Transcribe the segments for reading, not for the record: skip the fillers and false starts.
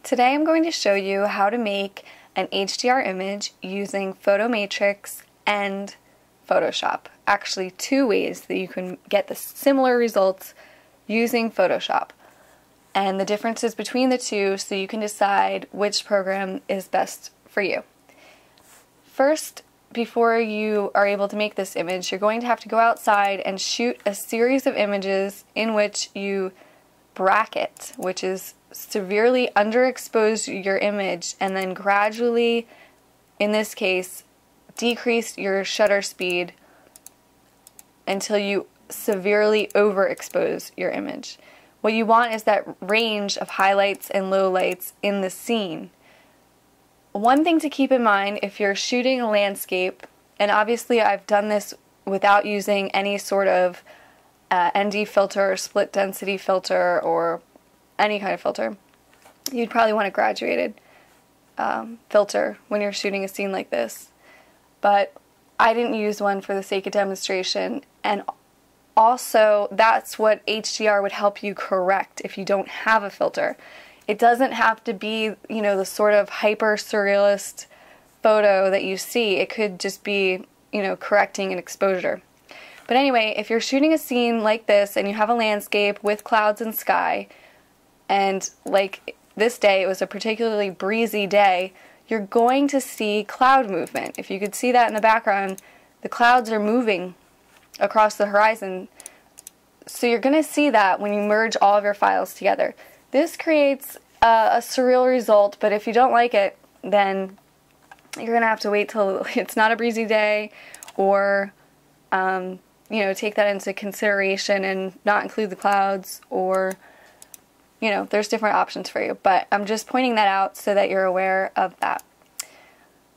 Today I'm going to show you how to make an HDR image using PhotoMatix and Photoshop. Actually, two ways that you can get the similar results using Photoshop. And the differences between the two so you can decide which program is best for you. First, before you are able to make this image, you're going to have to go outside and shoot a series of images in which you bracket, which is severely underexpose your image and then gradually, in this case, decrease your shutter speed until you severely overexpose your image. What you want is that range of highlights and lowlights in the scene. One thing to keep in mind if you're shooting a landscape, and obviously I've done this without using any sort of ND filter or split density filter or any kind of filter, you'd probably want a graduated filter when you're shooting a scene like this. But I didn't use one for the sake of demonstration, and also that's what HDR would help you correct if you don't have a filter. It doesn't have to be, the sort of hyper surrealist photo that you see. It could just be, correcting an exposure. But anyway, if you're shooting a scene like this and you have a landscape with clouds and sky, and like this day, it was a particularly breezy day, you're going to see cloud movement. If you could see that in the background, the clouds are moving across the horizon. So you're going to see that when you merge all of your files together. This creates a surreal result, but if you don't like it, then you're going to have to wait till it's not a breezy day, or take that into consideration and not include the clouds, or there's different options for you, but I'm just pointing that out so that you're aware of that.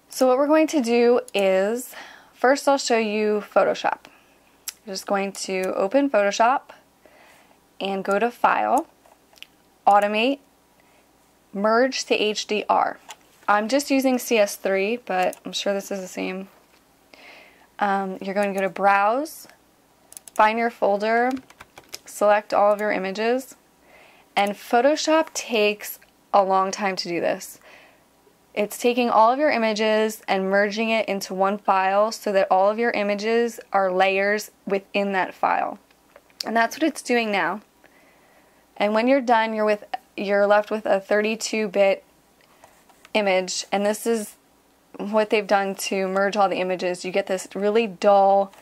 So what we're going to do is, first I'll show you Photoshop. I'm just going to open Photoshop and go to File, Automate, Merge to HDR. I'm just using CS3, but I'm sure this is the same. You're going to go to Browse, find your folder, select all of your images, and Photoshop takes a long time to do this. It's taking all of your images and merging it into one file so that all of your images are layers within that file. And that's what it's doing now. And when you're done, you're left with a 32-bit image, and this is what they've done to merge all the images. You get this really dull,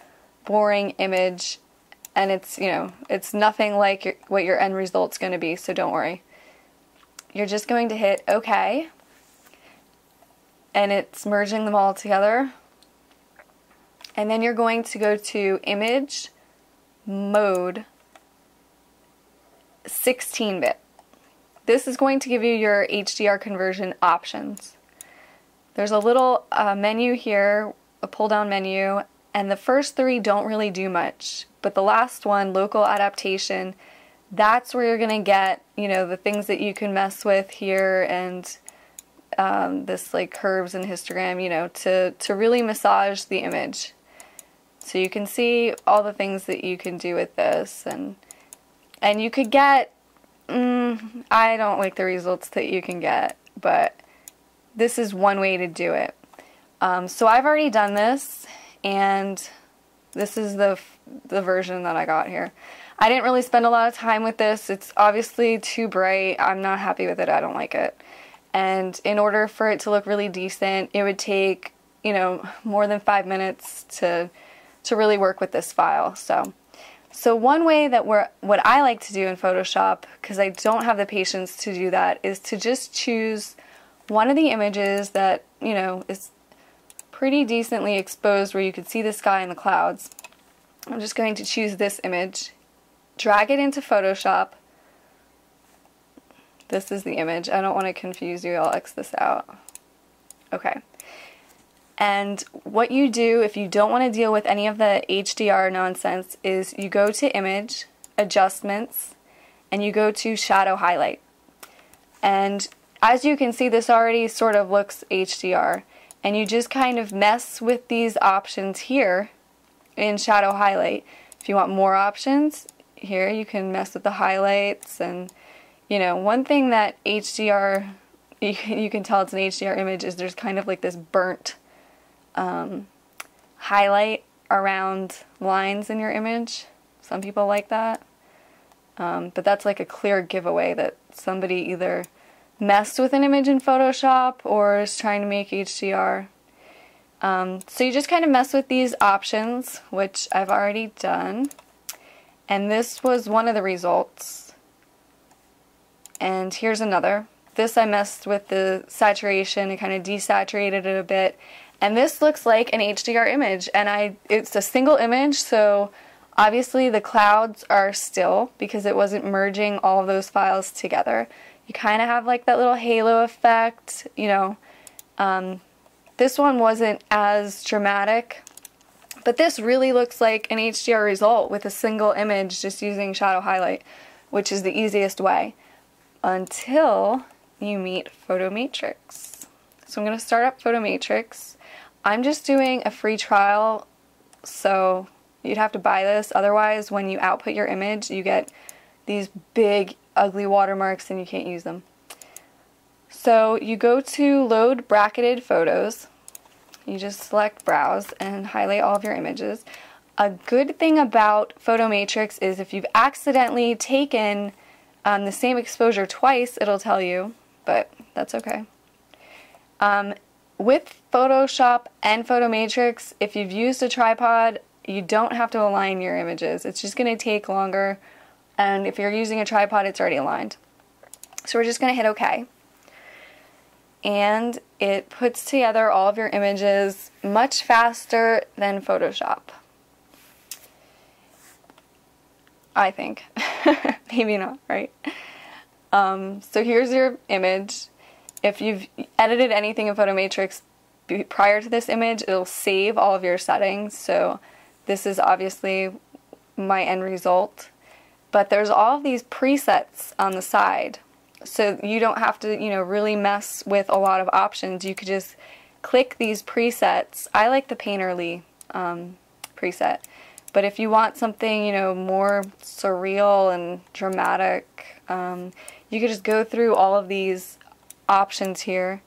boring image, and it's nothing like what your end result's going to be, so don't worry. You're just going to hit OK, and it's merging them all together. And then you're going to go to Image, Mode, 16-bit. This is going to give you your HDR conversion options. There's a little menu here, a pull-down menu, and the first three don't really do much. But the last one, Local Adaptation, that's where you're going to get, the things that you can mess with here, and this like curves and histogram, to really massage the image. So you can see all the things that you can do with this, and you could get, I don't like the results that you can get, but this is one way to do it. So I've already done this, and this is the version that I got here. I didn't really spend a lot of time with this. It's obviously too bright. I'm not happy with it. I don't like it. And in order for it to look really decent, it would take, more than 5 minutes to really work with this file. So one way that what I like to do in Photoshop, because I don't have the patience to do that, is to just choose one of the images that, is pretty decently exposed where you could see the sky and the clouds. I'm just going to choose this image, drag it into Photoshop. This is the image. I don't want to confuse you. I'll X this out. Okay. And what you do if you don't want to deal with any of the HDR nonsense is you go to Image, Adjustments, and you go to Shadow Highlight. And as you can see, this already sort of looks HDR. And you just kind of mess with these options here in Shadow Highlight. If you want more options, here you can mess with the highlights. And one thing that HDR you can tell it's an HDR image is there's kind of like this burnt highlight around lines in your image. Some people like that. But that's like a clear giveaway that somebody either messed with an image in Photoshop or is trying to make HDR. So you just kind of mess with these options, which I've already done. And this was one of the results. And here's another. This I messed with the saturation and kind of desaturated it a bit. And this looks like an HDR image. And it's a single image, so obviously the clouds are still because it wasn't merging all of those files together. You kind of have like that little halo effect, you know. This one wasn't as dramatic, but this really looks like an HDR result with a single image just using shadow highlight, which is the easiest way until you meet PhotoMatix. So I'm going to start up PhotoMatix. I'm just doing a free trial, so you'd have to buy this. Otherwise, when you output your image, you get these big, ugly watermarks and you can't use them. So you go to Load Bracketed Photos. You just select Browse and highlight all of your images. A good thing about PhotoMatix is if you've accidentally taken the same exposure twice, it'll tell you, but that's okay. With Photoshop and PhotoMatix, if you've used a tripod, you don't have to align your images. It's just going to take longer, and if you're using a tripod, it's already aligned. So we're just going to hit OK. And it puts together all of your images much faster than Photoshop. I think. Maybe not, right? So here's your image. If you've edited anything in PhotoMatix prior to this image, it'll save all of your settings. So this is obviously my end result. But there's all of these presets on the side. So you don't have to, you know, really mess with a lot of options. You could just click these presets. I like the Painterly preset. But if you want something, you know, more surreal and dramatic, you could just go through all of these options here.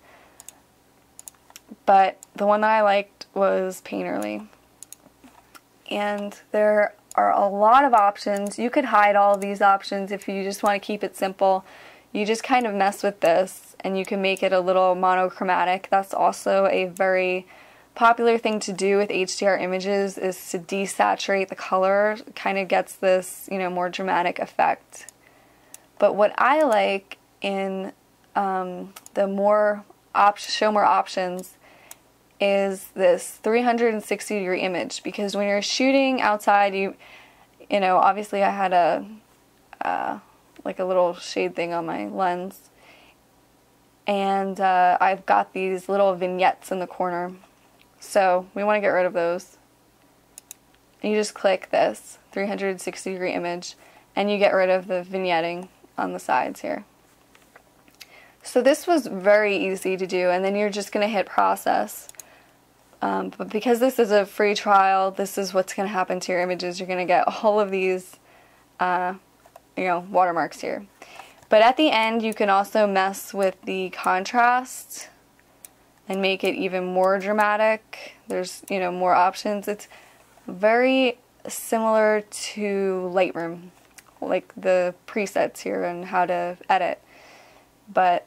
But the one that I liked was Painterly. And there are a lot of options. You could hide all of these options if you just want to keep it simple. You just kind of mess with this and you can make it a little monochromatic. That's also a very popular thing to do with HDR images, is to desaturate the color. It kind of gets this, you know, more dramatic effect. But what I like in the more show more options is this 360-degree image, because when you're shooting outside, you know, obviously I had a like a little shade thing on my lens, and I've got these little vignettes in the corner, so we want to get rid of those. And you just click this 360-degree image and you get rid of the vignetting on the sides here. So this was very easy to do, and then you're just going to hit process. But because this is a free trial, this is what's going to happen to your images. You're going to get all of these you know, watermarks here. But at the end, you can also mess with the contrast and make it even more dramatic. There's, you know, more options. It's very similar to Lightroom, like the presets here and how to edit. But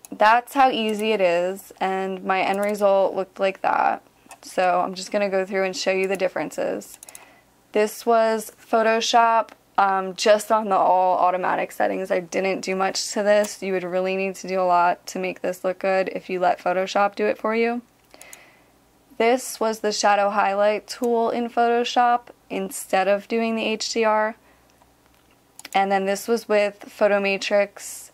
that's how easy it is, and my end result looked like that. So I'm just going to go through and show you the differences. This was Photoshop. Just on the all automatic settings. I didn't do much to this. You would really need to do a lot to make this look good if you let Photoshop do it for you. This was the shadow highlight tool in Photoshop instead of doing the HDR. And then this was with PhotoMatix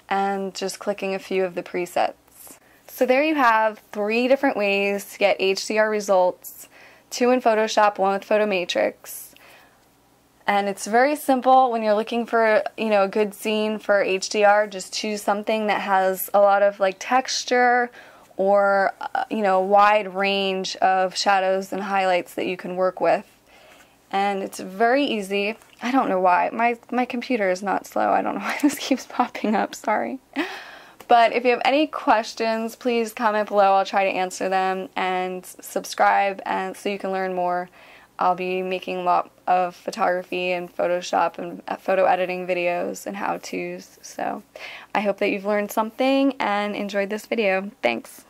and just clicking a few of the presets. So there you have 3 different ways to get HDR results, 2 in Photoshop, 1 with PhotoMatix. And it's very simple when you're looking for, you know, a good scene for HDR. Just choose something that has a lot of like texture or, you know, a wide range of shadows and highlights that you can work with. And it's very easy. I don't know why. My computer is not slow. I don't know why this keeps popping up. Sorry. But if you have any questions, please comment below. I'll try to answer them, and subscribe and so you can learn more. I'll be making a lot of photography and Photoshop and photo editing videos and how-tos. So I hope that you've learned something and enjoyed this video. Thanks.